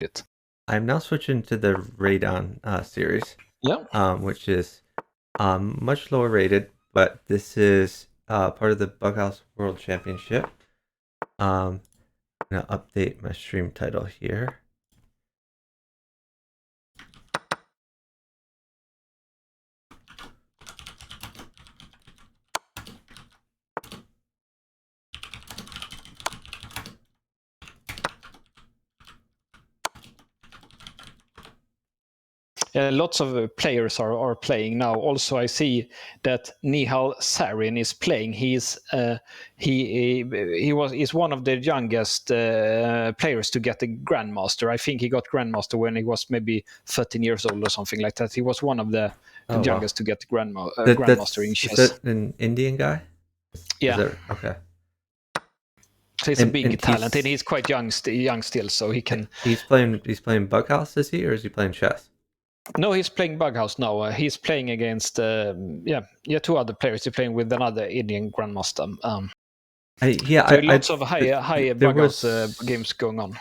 it. I'm now switching to the Radon series, which is much lower rated, but this is part of the Bughouse World Championship. I'm gonna update my stream title here. Lots of players are playing now. Also, I see that Nihal Sarin is playing. He's one of the youngest players to get the Grandmaster. I think he got Grandmaster when he was maybe 13 years old or something like that. He was one of the youngest to get the Grandmaster in chess. Is that an Indian guy? Yeah. Okay. So he's a big talent, and he's quite young still, so he can. He's playing Bughouse, is he, or is he playing chess? No, he's playing Bughouse now. He's playing against two other players. He's playing with another Indian Grandmaster. Lots of high Bughouse games going on.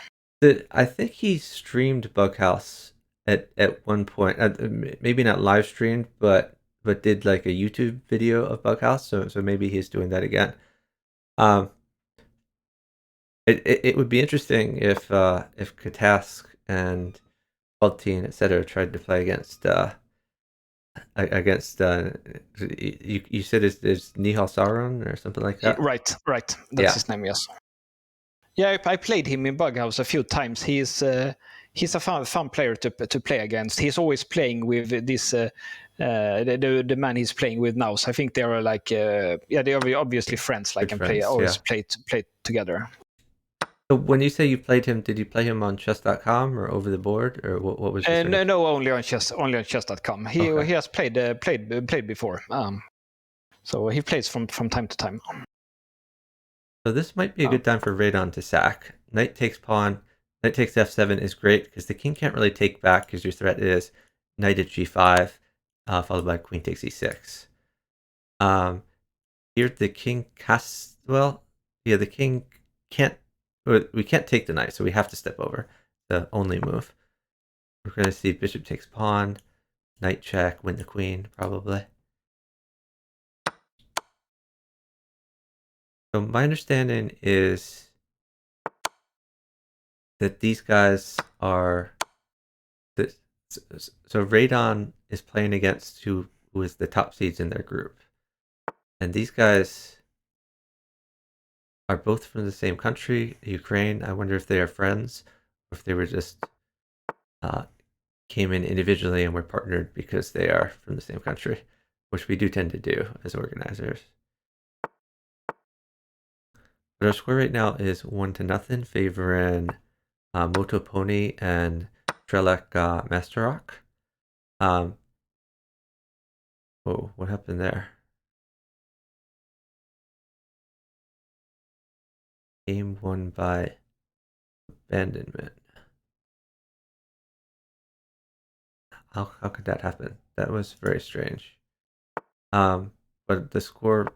I think he streamed Bughouse at one point. Maybe not live streamed, but did like a YouTube video of Bughouse. So maybe he's doing that again. It would be interesting if Katask and Baltine, etc., tried to play against you said is Nihal Sauron or something like that? Right. That's his name, yes. Yeah, I played him in Bughouse a few times. He's a fun player to play against. He's always playing with this the man he's playing with now. So I think they are like they are obviously friends. Like and play together. So when you say you played him, did you play him on chess.com or over the board, or what was your No, only on chess.com. He has played before. So he plays from time to time. So this might be a good time for Radon to sack. Knight takes pawn. Knight takes f7 is great because the king can't really take back because your threat is knight at g5, followed by queen takes e6. Here the king casts. Well, yeah, the king can't. We can't take the knight, so we have to step over. The only move. We're going to see bishop takes pawn, knight check, win the queen, probably. So my understanding is that these guys are... So Radon is playing against who is the top seeds in their group. And these guys are both from the same country, Ukraine. I wonder if they are friends, or if they were just came in individually and were partnered because they are from the same country, which we do tend to do as organizers. But our score right now is 1-0, favoring Motopony and StrelokMasterok. Oh, what happened there? Game won by abandonment. How could that happen? That was very strange. But the score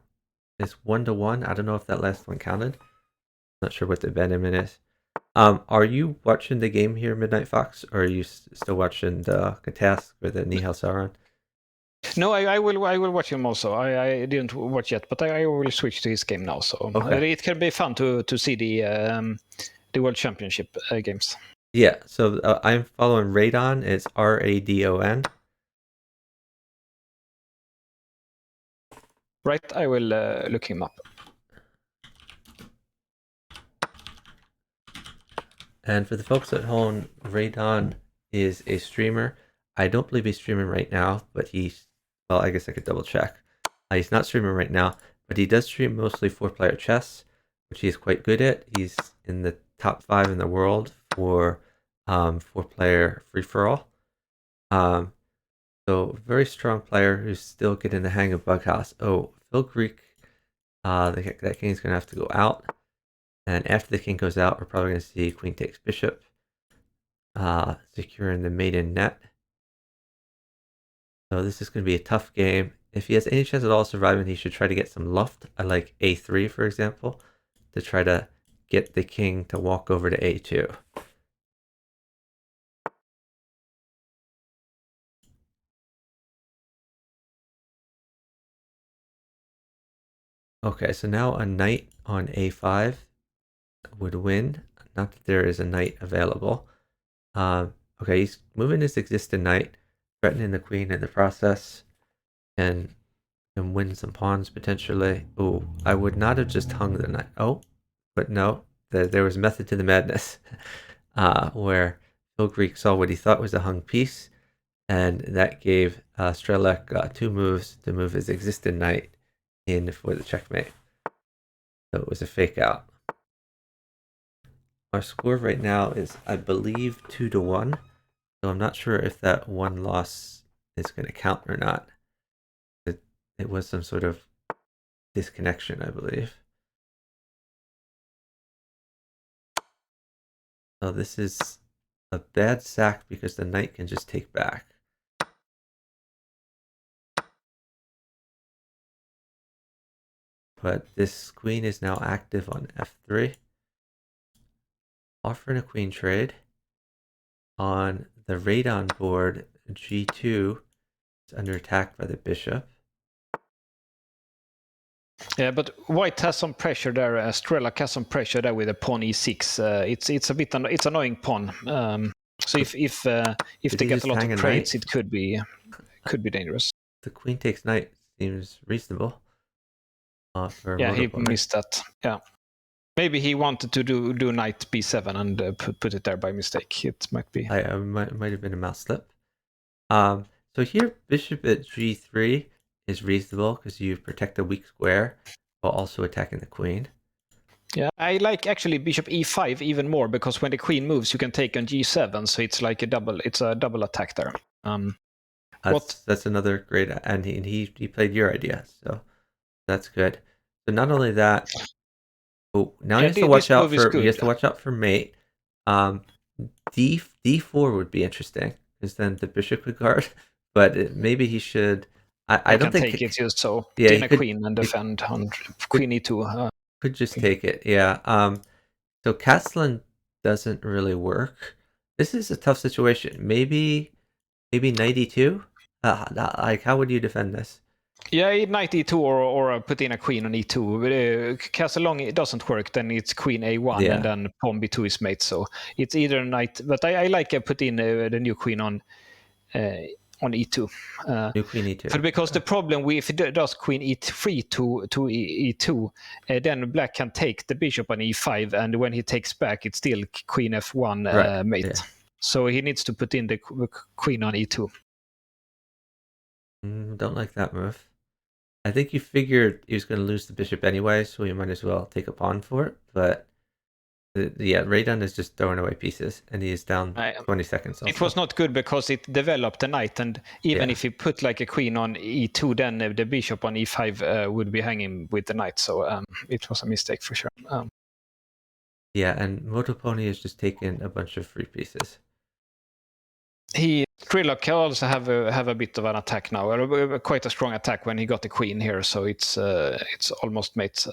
is 1-1. I don't know if that last one counted. Not sure what the abandonment is. Are you watching the game here, Midnight Fox, or are you still watching the Katask or the Nihal Sauron? No, I will watch him also. I didn't watch yet, but I will switch to his game now. So it can be fun to see the World Championship games. Yeah, so I'm following Radon. It's Radon. Right, I will look him up. And for the folks at home, Radon is a streamer. I don't believe he's streaming right now, but well, I guess I could double check. He's not streaming right now, but he does stream mostly 4-player chess, which he's quite good at. He's in the top 5 in the world for 4-player free-for-all. So very strong player who's still getting the hang of Bughouse. Oh, philgreek, that king's going to have to go out. And after the king goes out, we're probably going to see queen takes bishop, securing the maiden net. So this is going to be a tough game. If he has any chance at all of surviving, he should try to get some luft. I like a3, for example, to try to get the king to walk over to a2. Okay, so now a knight on a5 would win. Not that there is a knight available. Okay, he's moving his existing knight, threatening the queen in the process, and win some pawns potentially. Oh, I would not have just hung the knight. Oh, but no, there was method to the madness, where philgreek saw what he thought was a hung piece, and that gave Strelok 2 moves to move his existing knight in for the checkmate. So it was a fake out. Our score right now is, I believe, 2-1. So I'm not sure if that one loss is going to count or not. It was some sort of disconnection, I believe. So this is a bad sack because the knight can just take back. But this queen is now active on f3. Offering a queen trade. On the Radon board, g2 is under attack by the bishop. Yeah, but white has some pressure there. Strelok has some pressure there with a pawn e6. It's a bit it's annoying pawn. So if they get a lot of trades, it could be dangerous. The queen takes knight seems reasonable. Yeah, he missed that. Yeah, maybe he wanted to do knight b7 and put it there by mistake. It might be. I might have been a mouse slip. So here bishop at g3 is reasonable because you protect a weak square while also attacking the queen. Yeah, I like actually bishop e5 even more because when the queen moves, you can take on g7, so it's like a double attack there. That's another great, and he played your idea, so that's good. So not only that, now he has to watch out for mate. D4 would be interesting because then the bishop could guard, but maybe he should. I don't think take it just so gain a queen and defend on queen e2. Could just take it, yeah. So castling doesn't really work. This is a tough situation. Maybe knight e2. Like, how would you defend this? Yeah, knight e2 or put in a queen on e2. Castle long it doesn't work. Then it's queen a1 and then pawn b2 is mate. So it's either knight, but I like put in the new queen on e2. New queen e2. But because the problem if it does queen e3 to e2, then black can take the bishop on e5, and when he takes back, it's still queen f1 mate. Yeah. So he needs to put in the queen on e2. Don't like that move. I think you figured he was going to lose the bishop anyway, so you might as well take a pawn for it. But yeah, Radon is just throwing away pieces, and he is down 20 seconds. Also. It was not good because it developed the knight, and even if he put like a queen on e2, then the bishop on e5 would be hanging with the knight. So it was a mistake for sure. Yeah, and Motopony is just taking a bunch of free pieces. Strelok can also have a bit of an attack now, quite a strong attack when he got the queen here, so it's almost mate.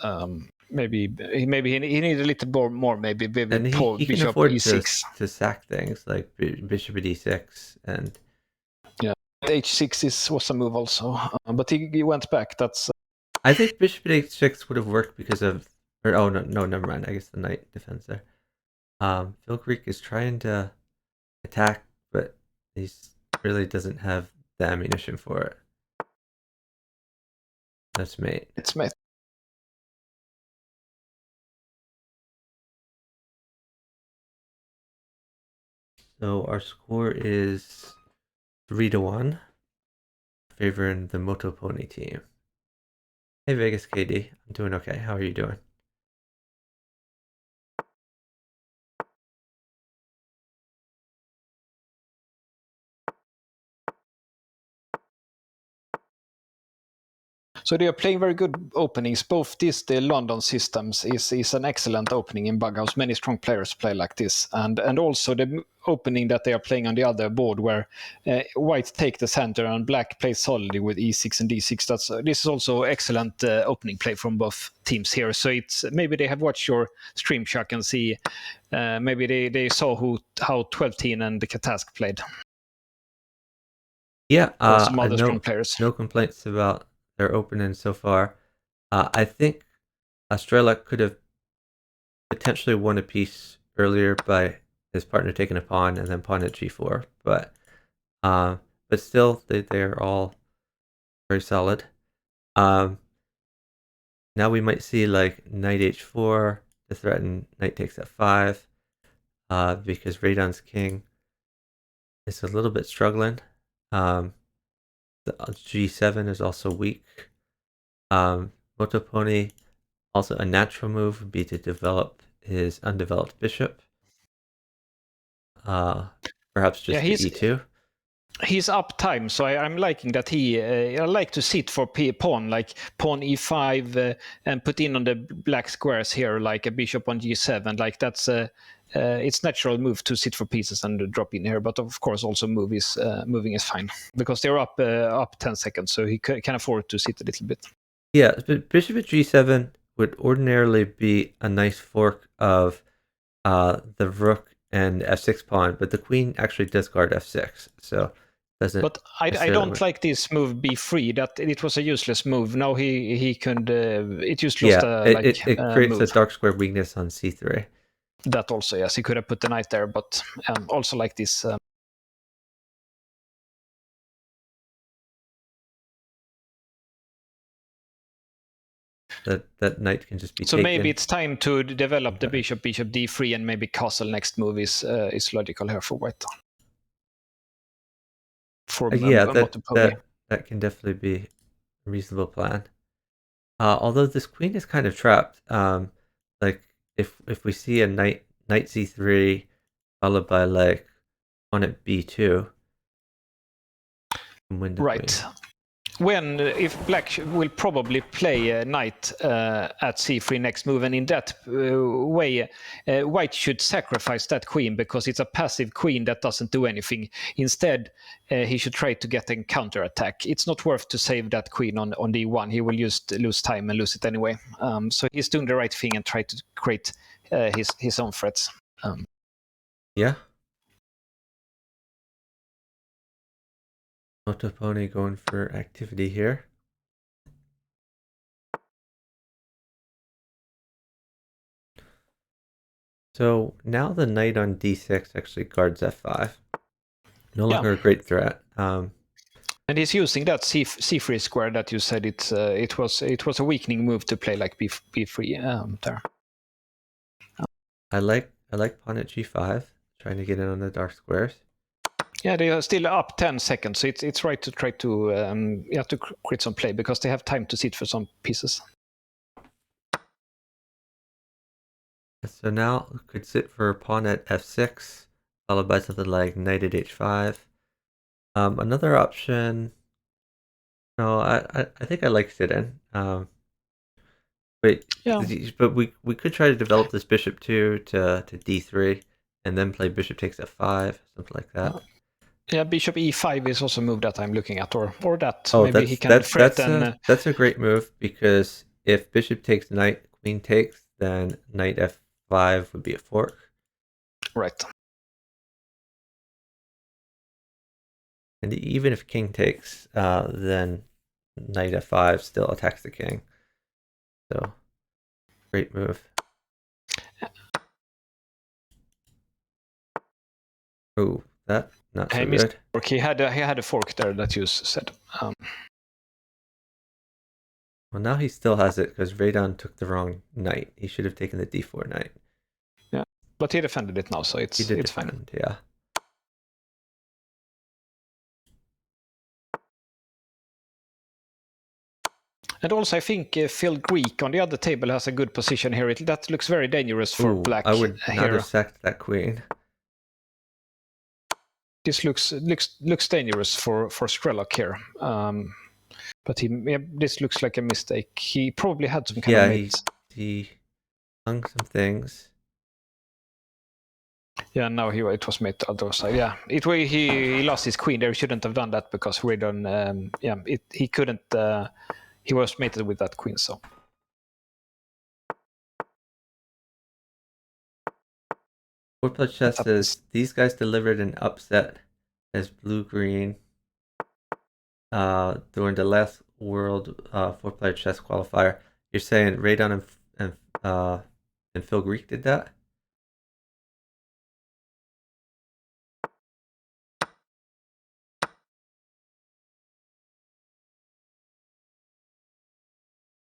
Maybe he needs a little more maybe. And he can afford e6 to sack things like bishop at e6 and h6 was a move also, but he went back. That's. I think bishop at h6 would have worked because of, no, never mind. I guess the knight defends there. philgreek is trying to attack, but he really doesn't have the ammunition for it. That's mate. It's mate. So our score is 3-1, favoring the Motopony team. Hey Vegas KD, I'm doing okay. How are you doing? So they are playing very good openings. Both the London systems is an excellent opening in Bughouse. Many strong players play like this, and also the opening that they are playing on the other board, where white take the center and black plays solidly with e6 and d6. This is also excellent opening play from both teams here. So it's maybe they have watched your stream, Chuck, and see maybe they saw how 12-10 and the Katask played. Yeah, some other strong players. No complaints about their opening so far. I think Strelok could have potentially won a piece earlier by his partner taking a pawn and then pawn at g4, but still they're all very solid. Now we might see like knight h4 to threaten knight takes f5, because Radon's king is a little bit struggling. The g7 is also weak. Motopony, also a natural move would be to develop his undeveloped bishop. Perhaps just to e2. He's up time, so I'm liking that he. I like to sit for pawn, like pawn e5, and put in on the black squares here, like a bishop on g7. Like that's it's natural move to sit for pieces and drop in here. But of course, also moving is fine because they're up 10 seconds, so he can afford to sit a little bit. Yeah, but bishop at g7 would ordinarily be a nice fork of the rook and f6 pawn, but the queen actually does guard f6, so doesn't. But I don't like this move b3. That it was a useless move. Now he could. It just lost. It creates move. a dark square weakness on c3. That also, yes, he could have put the knight there, but also like this. That knight can just be so taken. Maybe it's time to develop the bishop d3, and maybe castle next move is logical here for white. That can definitely be a reasonable plan. Although this queen is kind of trapped. Like if we see a knight c3 followed by like pawn at b2, right. If black will probably play a knight at c3 next move, and in that way white should sacrifice that queen because it's a passive queen that doesn't do anything. Instead he should try to get a counter attack. It's not worth to save that queen on d1. He will just lose time and lose it anyway. So he's doing the right thing and try to create his own threats. Yeah. Motopony going for activity here. So now the knight on d6 actually guards f5. No longer a great threat. And he's using that c3 square that you said it was a weakening move to play like b3 there. I like pawn at g5, trying to get in on the dark squares. Yeah, they are still up 10 seconds, so it's right to try to to create some play because they have time to sit for some pieces. So now could sit for pawn at f6, followed by something like knight at h5. Another option. No, I think I like sit-in. But we could try to develop this bishop too to d3, and then play bishop takes f5, something like that. Yeah, bishop e5 is also a move that I'm looking at, or that maybe he can threaten. That's a great move because if bishop takes knight, queen takes, then knight f5 would be a fork. Right. And even if king takes, then knight f5 still attacks the king. So, great move. Oh, that not so good. He had a fork there that you said. Well, now he still has it because Radon took the wrong knight. He should have taken the d4 knight. Yeah, but he defended it now, so it's fine. Yeah. And also, I think philgreek on the other table has a good position here. That looks very dangerous for black. I would not have sacked that queen. This looks dangerous for Strelok here. But this looks like a mistake. He probably had some kind of mate. He hung some things. Yeah, now it was made to other side. Yeah, he lost his queen there. He shouldn't have done that because Radon. He couldn't. He was mated with that queen, so. Four-player chess says these guys delivered an upset as blue-green during the last World 4-player chess qualifier. you're saying Radon and philgreek did that?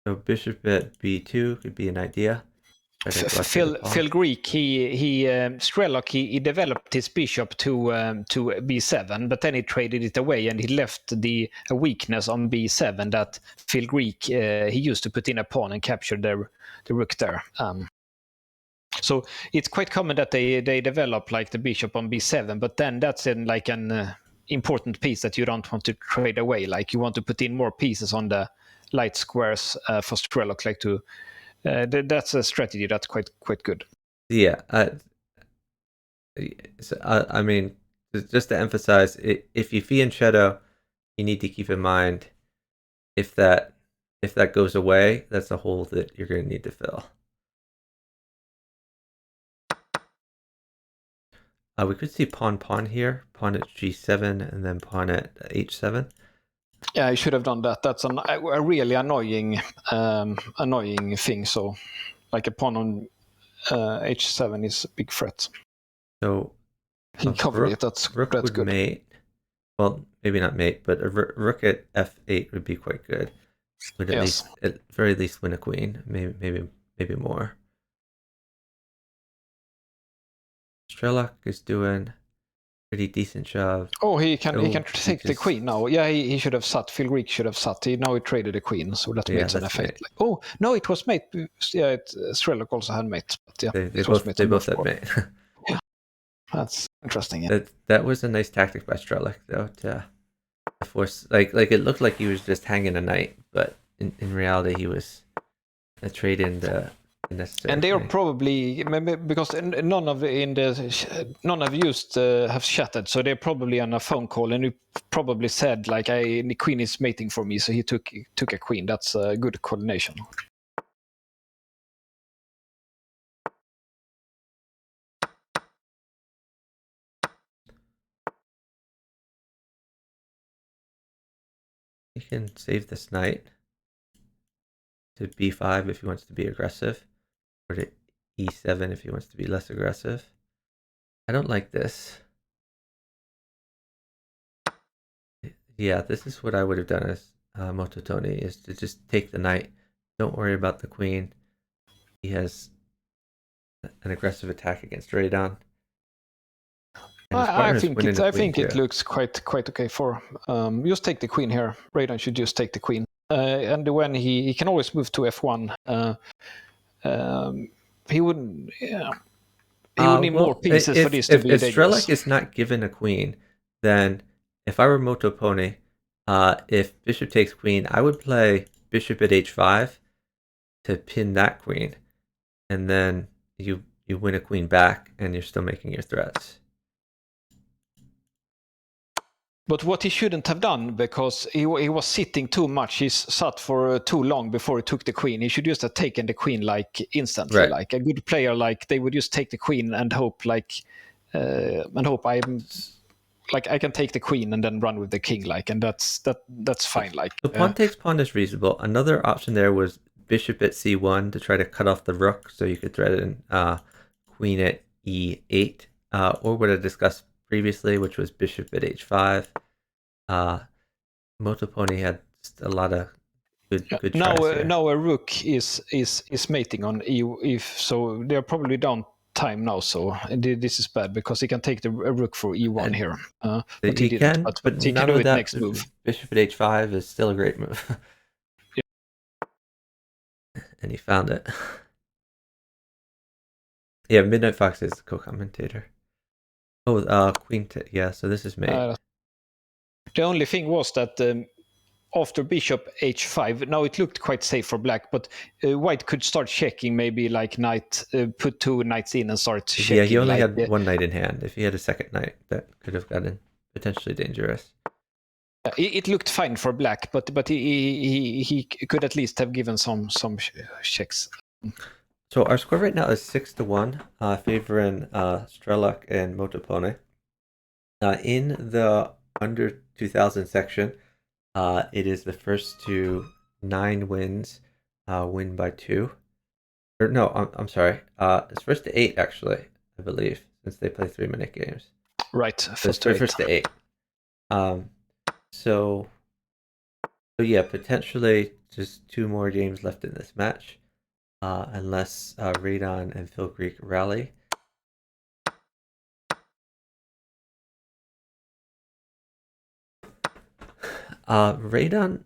So bishop at b2 could be an idea. philgreek, Strelok, he developed his bishop to b7, but then he traded it away and he left a weakness on b7 that philgreek he used to put in a pawn and capture the rook there. So it's quite common that they develop like the bishop on b7, but then that's an important piece that you don't want to trade away. Like you want to put in more pieces on the light squares for Strelok, like to. That's a strategy that's quite good. Yeah, I mean, just to emphasize, if you fee in shadow, you need to keep in mind if that goes away, that's a hole that you're going to need to fill. We could see pawn here, pawn at g7, and then pawn at h7. Yeah, I should have done that. That's a really annoying thing. So, like a pawn on h7 is a big threat. So he covered it. That's good. Mate. Well, maybe not mate, but a rook at f8 would be quite good. Would at very least win a queen. Maybe more. Strelok is doing pretty decent job. Oh, he can take the queen now. Yeah, he should have sat. philgreek should have sat. Now he traded a queen, so that makes an effect. Like, oh no, it was mate. Yeah, Strelok also had mate. But yeah, they both had mate. Yeah, that's interesting. Yeah. That was a nice tactic by Strelok, though, to force like it looked like he was just hanging a knight, but in reality he was trading the necessary. And they are probably because none of used have chatted, so they're probably on a phone call, and he probably said like, "The queen is mating for me," so he took a queen. That's a good coordination. He can save this knight to b5 if he wants to be aggressive, or to e7 if he wants to be less aggressive. I don't like this. Yeah, this is what I would have done as Motopony, is to just take the knight. Don't worry about the queen. He has an aggressive attack against Radon. I think it looks quite okay for just take the queen here. Radon should just take the queen, and when he can always move to f1. He wouldn't. Yeah. He would need more pieces for this to be dangerous. If Strelok is not given a queen, then if I were Motopony, if bishop takes queen, I would play bishop at h5 to pin that queen, and then you win a queen back, and you're still making your threats. But what he shouldn't have done, because he was sitting too much, he sat for too long before he took the queen. He should just have taken the queen like instantly. Right. Like a good player, like they would just take the queen and hope I can take the queen and then run with the king, like, and that's fine. Like the pawn takes pawn is reasonable. Another option there was bishop at c1 to try to cut off the rook, so you could threaten queen at e8, or what I discussed previously, which was bishop at h5. Motopony had just a lot of good now a rook is mating on e, so they're probably down time now, so this is bad because he can take a rook for e1 here. But he didn't, but he can do it next move. Bishop at h5 is still a great move. Yeah. And he found it. Yeah, Midnight Fox is the co-commentator. Oh, queen. Yeah, so this is mate. The only thing was that after bishop h5, now it looked quite safe for black, but white could start checking, maybe like knight, put two knights in and start checking. Yeah, he only had one knight in hand. If he had a second knight, that could have gotten potentially dangerous. It looked fine for black, but he could at least have given some checks. So our score right now is 6-1, favoring Strelok and Motopony. In the under 2000 section, it is the first to 9 wins win by 2. Or no, I'm sorry. It's first to 8 actually, I believe, since they play 3-minute games. Right, So it's first to 8. So yeah, potentially just 2 more games left in this match, unless Radon and philgreek rally. Radon.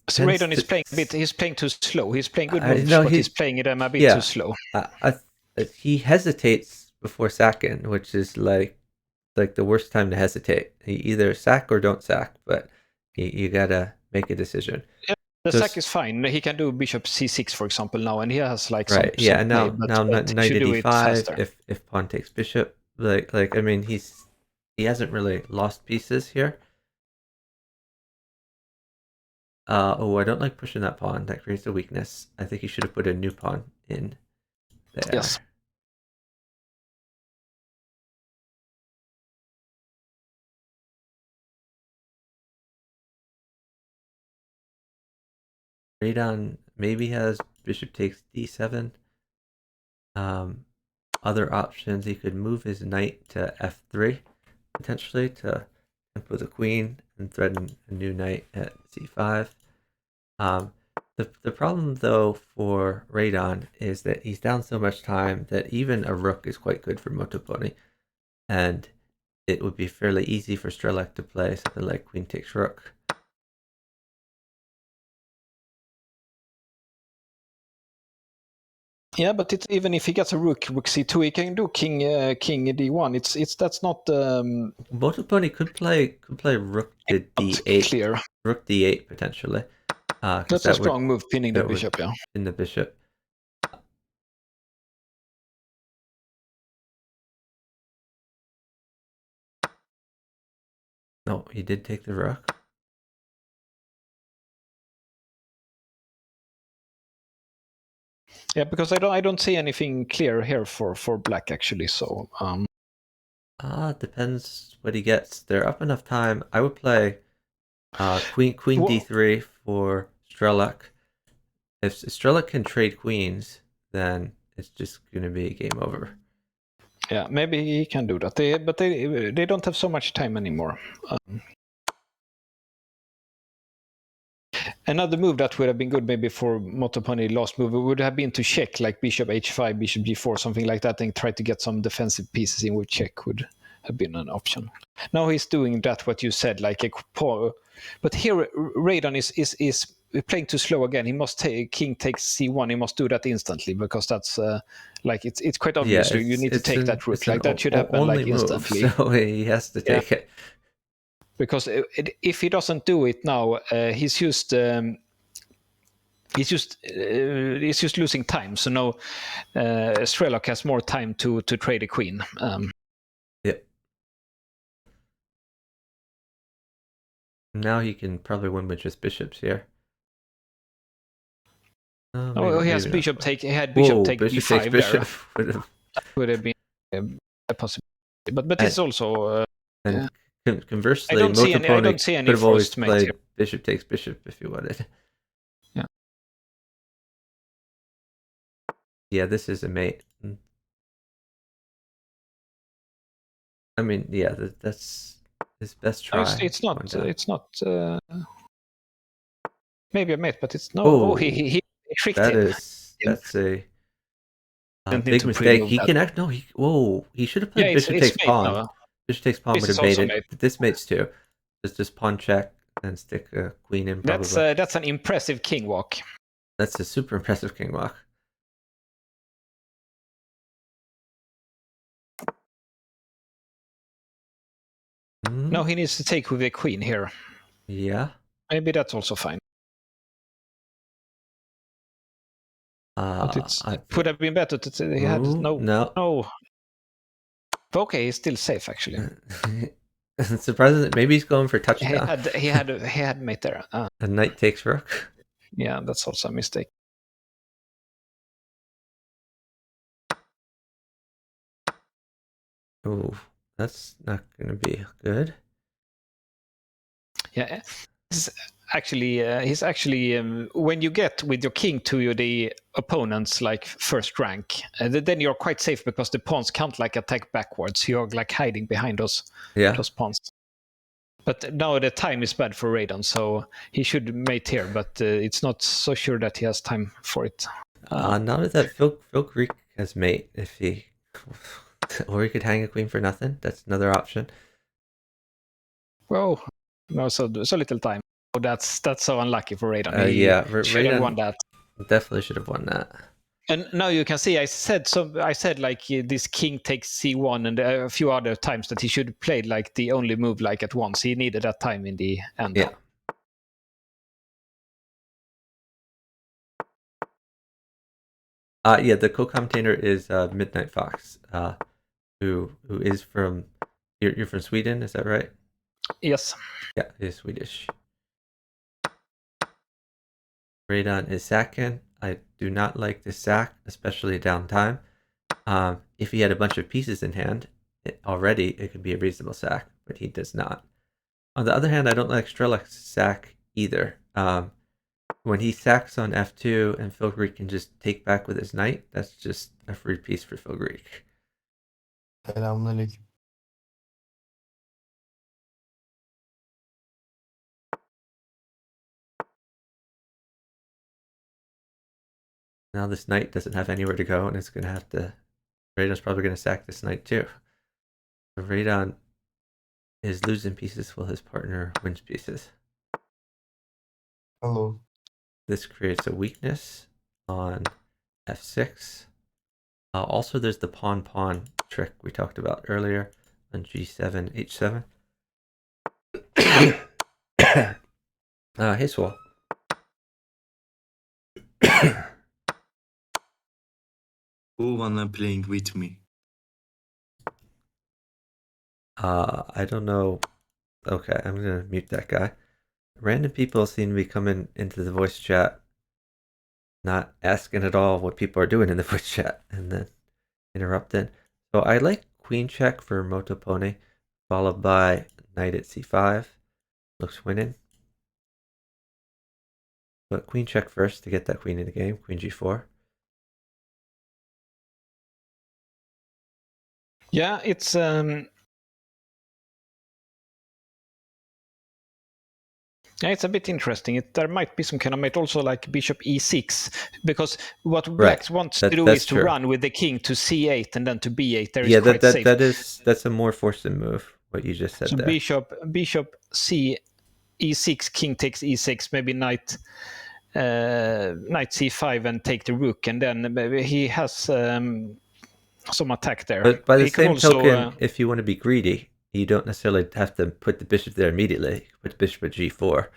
So Radon is playing a bit. He's playing too slow. He's playing good moves, No, but he's playing them a bit too slow. He hesitates before sacking, which is like the worst time to hesitate. You either sack or don't sack, but you gotta make a decision. Yeah, the sack is fine. He can do bishop c6, for example, now, and he has like some yeah. some Now play, but knight should at do it e5. faster. If pawn takes bishop, like I mean, he hasn't really lost pieces here. Oh, I don't like pushing that pawn. That creates a weakness. I think he should have put a new pawn in there. Yes. Radon maybe has bishop takes d7. Other options, he could move his knight to f3, potentially, to tempo the queen and threaten a new knight at c5. The problem, though, for Radon is that he's down so much time that even a rook is quite good for Motopony. And it would be fairly easy for Strelok to play something like queen takes rook. Yeah, but it's, even if he gets a rook c2, he can do king d1. That's not. Motopony could play rook to d8. Clear. Rook d8 potentially. That's a strong move, pinning the bishop. Yeah. Pin the bishop. No, he did take the rook. Yeah, because I don't see anything clear here for black actually. So Depends what he gets. They're up enough time. I would play queen d3 for Strelok. If Strelok can trade queens, then it's just going to be game over. Yeah, maybe he can do that. But they don't have so much time anymore. Another move that would have been good maybe for Motopony last move would have been to check, like bishop h5, bishop g4, something like that, and try to get some defensive pieces in with check would have been an option. Now he's doing that, what you said, like a but here Radon is playing too slow again. He must take king takes c1. He must do that instantly, because that's like it's quite obvious. You need to take that rook. Like that should happen like instantly. Move, so he has to take it. Because if he doesn't do it now, he's just losing time. So now Strelok has more time to trade a queen. Yep. Now he can probably win with just bishops here. He has bishop take. He had bishop take b5 bishop there. Would have been a possibility, but it's also. And conversely, I don't see any could have always played here. Bishop takes bishop if you wanted. Yeah. Yeah, this is a mate. I mean, yeah, that's his best try. No, it's not. It's not. Maybe a mate, but it's no. Oh, he tricked him. That's a big mistake. He can act. No, he should have played bishop takes pawn. No. Bishop takes pawn would have mated. This mates too. It's just pawn check and stick a queen in. Probably. That's an impressive king walk. That's a super impressive king walk. No, he needs to take with the queen here. Yeah. Maybe that's also fine. But it would have been better to he had no. Okay, he's still safe actually. It's surprising that maybe he's going for touchdown. He had mate there. A knight takes rook. Yeah, that's also a mistake. Oh, that's not going to be good. Yeah, he's actually when you get with your king to the opponent's like first rank, then you're quite safe because the pawns can't like attack backwards. You're like hiding behind those pawns. But now the time is bad for Radon, so he should mate here, but it's not so sure that he has time for it. Now that philgreek has mate, if he or he could hang a queen for nothing. That's another option. Well, no, so little time. Oh, that's so unlucky for Radon. Radon won that. Definitely should have won that. And now you can see I said like this king takes c1 and a few other times that he should have played like the only move like at once. He needed that time in the end. Yeah. The co-commentator is Midnight Fox, who is from you're from Sweden, is that right? Yes. Yeah, he's Swedish. Radon is sacking. I do not like this sack, especially downtime. If he had a bunch of pieces in hand already, it could be a reasonable sack, but he does not. On the other hand, I don't like Strelok's sack either. When he sacks on f2 and philgreek can just take back with his knight, that's just a free piece for philgreek. Selamünaleyküm. Now this knight doesn't have anywhere to go, and it's going to have to... Radon's probably going to sack this knight too. So Radon is losing pieces while his partner wins pieces. Hello. This creates a weakness on f6. Also, there's the pawn-pawn trick we talked about earlier on g7, h7. Hey, Swall. Who wanna playing with me? I don't know. Okay, I'm gonna mute that guy. Random people seem to be coming into the voice chat, not asking at all what people are doing in the voice chat, and then interrupting. So I like queen check for Motopony, followed by knight at c5. Looks winning. But queen check first to get that queen in the game. Queen g4. Yeah, it's yeah, it's a bit interesting. There might be some kind of mate also like bishop e6, because what Black wants to do is to run with the king to c8 and then to b8. There is quite safe. That's a more forced move. What you just said. So there. Bishop c e6, king takes e6, maybe knight c5 and take the rook, and then maybe he has some attack there. But by the same token, if you want to be greedy, you don't necessarily have to put the bishop there immediately. Put the bishop at g4,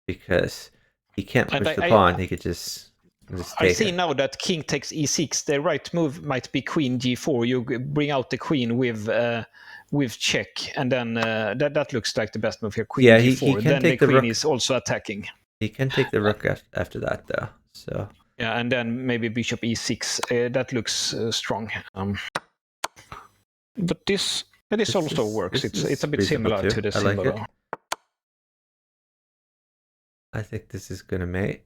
because he can't push the pawn. He could just take I see now that king takes e6. The right move might be queen g4. You bring out the queen with check, and then that looks like the best move here. Queen g4. He can then take the queen rook. Is also attacking. He can take the rook after that, though. So yeah, and then maybe bishop e6. That looks strong. But this also works. It's a bit similar to the symbol. Like I think this is gonna mate.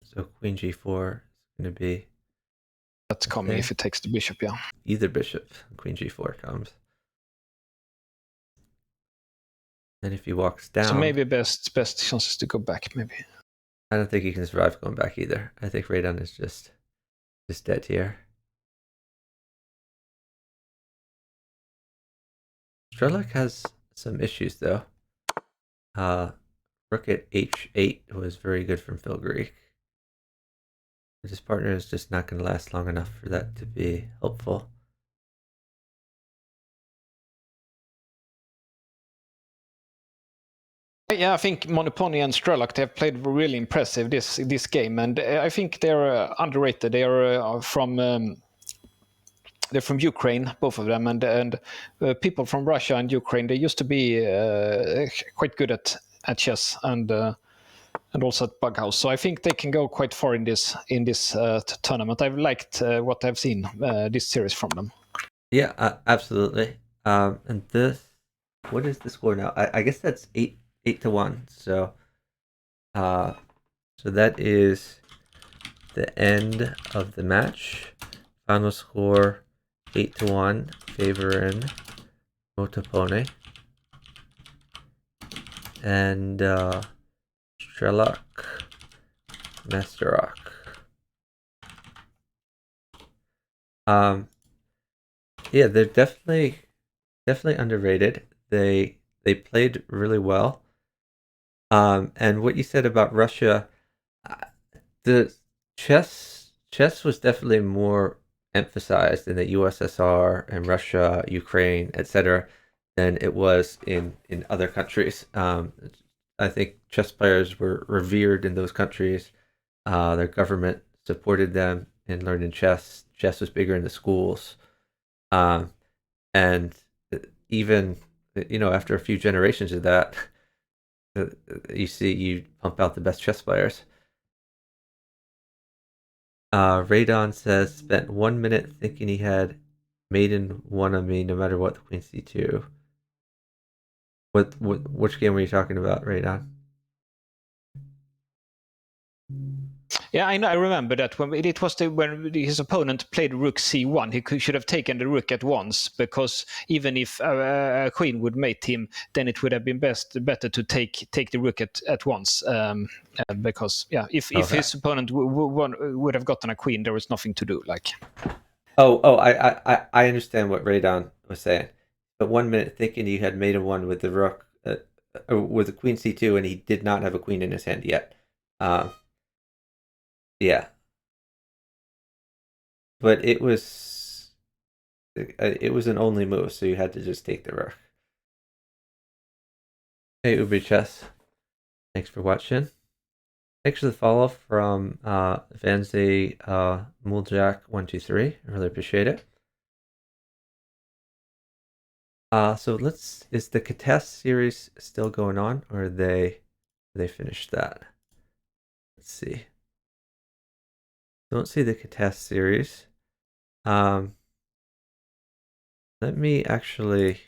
So queen g4 is gonna be. That's coming if it takes the bishop, yeah. Either bishop, queen g4 comes. And if he walks down... So maybe best chances to go back, maybe. I don't think he can survive going back either. I think Radon is just dead here. Strelok has some issues, though. Rook at h8 was very good from philgreek. His partner is just not going to last long enough for that to be helpful. Yeah, I think Motopony and Strelok, they have played really impressive this game, and I think they're underrated. They are they're from Ukraine, both of them, and people from Russia and Ukraine, they used to be quite good at chess, and and also at Bughouse. So I think they can go quite far in this tournament. I've liked what I've seen this series from them. Yeah, absolutely. And this, what is the score now? I guess that's 8-1. So, so that is the end of the match. Final score 8-1, favoring Motopony. And StrelokMasterok. Yeah, they're definitely underrated. They played really well. And what you said about Russia, the chess was definitely more emphasized in the USSR and Russia, Ukraine, etc., than it was in other countries. I think chess players were revered in those countries. Their government supported them in learning chess. Chess was bigger in the schools. And even, after a few generations of that, you pump out the best chess players. Radon says, spent 1 minute thinking he had maiden one on me no matter what, the queen c2. Which game were you talking about, Radon? Yeah, I know. I remember that when it was when his opponent played rook c1, he should have taken the rook at once, because even if a queen would mate him, then it would have been better to take the rook at once. Because if his opponent would have gotten a queen, there was nothing to do. Like, I understand what Radon was saying, but 1 minute thinking he had maiden one with the rook, with the queen c2, and he did not have a queen in his hand yet. Yeah, but it was an only move, so you had to just take the rook. Hey, Uber Chess, thanks for watching. Thanks for the follow from Vanze Muljak123. I really appreciate it. So is the Katast series still going on, or are they finished that? Let's see. Don't see the Katast series. Let me actually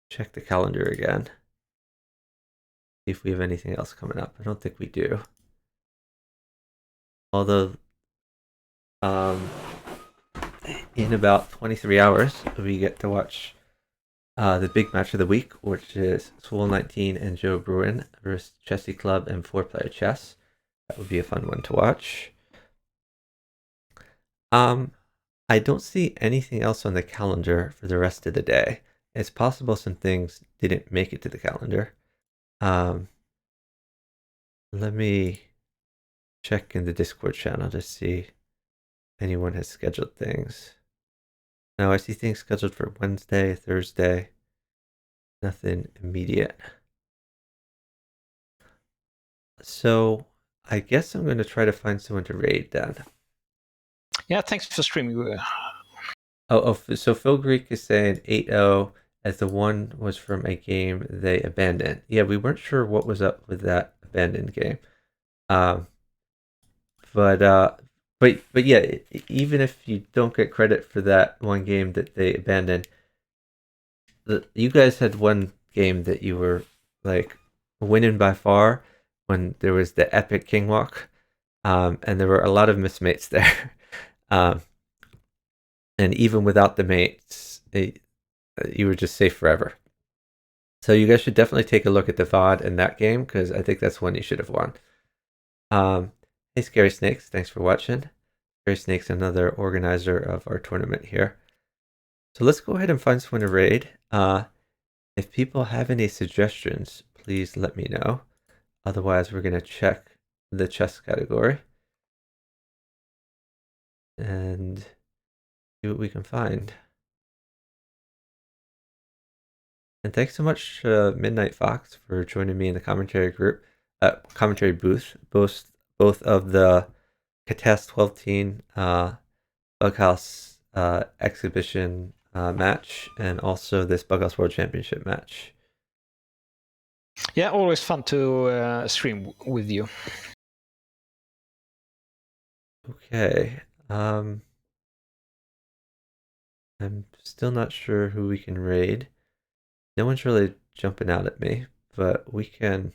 check the calendar again. See if we have anything else coming up. I don't think we do. Although, in about 23 hours, we get to watch the big match of the week, which is Swole19 and Joe Bruin versus Chessy Club and 4-player chess. That would be a fun one to watch. I don't see anything else on the calendar for the rest of the day. It's possible some things didn't make it to the calendar. Let me check in the Discord channel to see if anyone has scheduled things. No, I see things scheduled for Wednesday, Thursday. Nothing immediate. So I guess I'm going to try to find someone to raid then. Yeah, thanks for streaming. So philgreek is saying 8-0, as the one was from a game they abandoned. Yeah, we weren't sure what was up with that abandoned game. But yeah, even if you don't get credit for that one game that they abandoned, you guys had one game that you were like winning by far when there was the epic king walk, and there were a lot of mismates there. And even without the mates, you were just safe forever. So you guys should definitely take a look at the VOD in that game, because I think that's one you should have won. Hey, Scary Snakes, thanks for watching. Scary Snakes, another organizer of our tournament here. So let's go ahead and find someone to raid. If people have any suggestions, please let me know. Otherwise, we're going to check the chess category and see what we can find. And thanks so much, Midnight Fox, for joining me in the commentary booth. Both of the Katast 12-teen Bughouse exhibition match, and also this Bughouse World Championship match. Yeah, always fun to stream with you. Okay. I'm still not sure who we can raid. No one's really jumping out at me, but we can.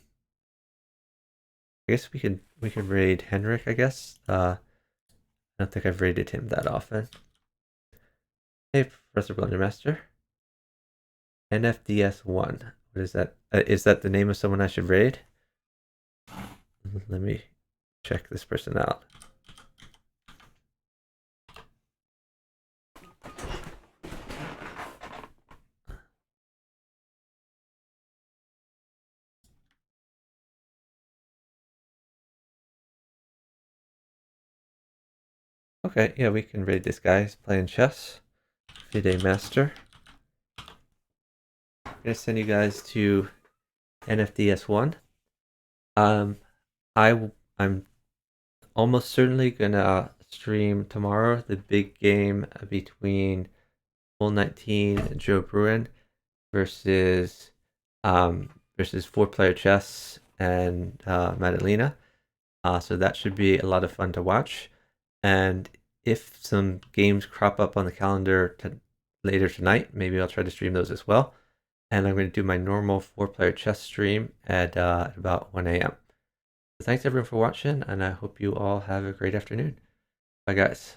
I guess we can raid Henrik. I guess. I don't think I've raided him that often. Hey, Professor Blundermaster. NFDS1. What is that? Is that the name of someone I should raid? Let me check this person out. Okay, yeah, we can raid this guy. He's playing chess. FIDE Master. I'm gonna send you guys to NFDS1. I'm almost certainly gonna stream tomorrow the big game between Full 19 Joe Bruin versus 4-player chess and Madalena. So that should be a lot of fun to watch. And if some games crop up on the calendar later tonight, maybe I'll try to stream those as well. And I'm going to do my normal 4-player chess stream at about 1 a.m. So thanks everyone for watching, and I hope you all have a great afternoon. Bye guys.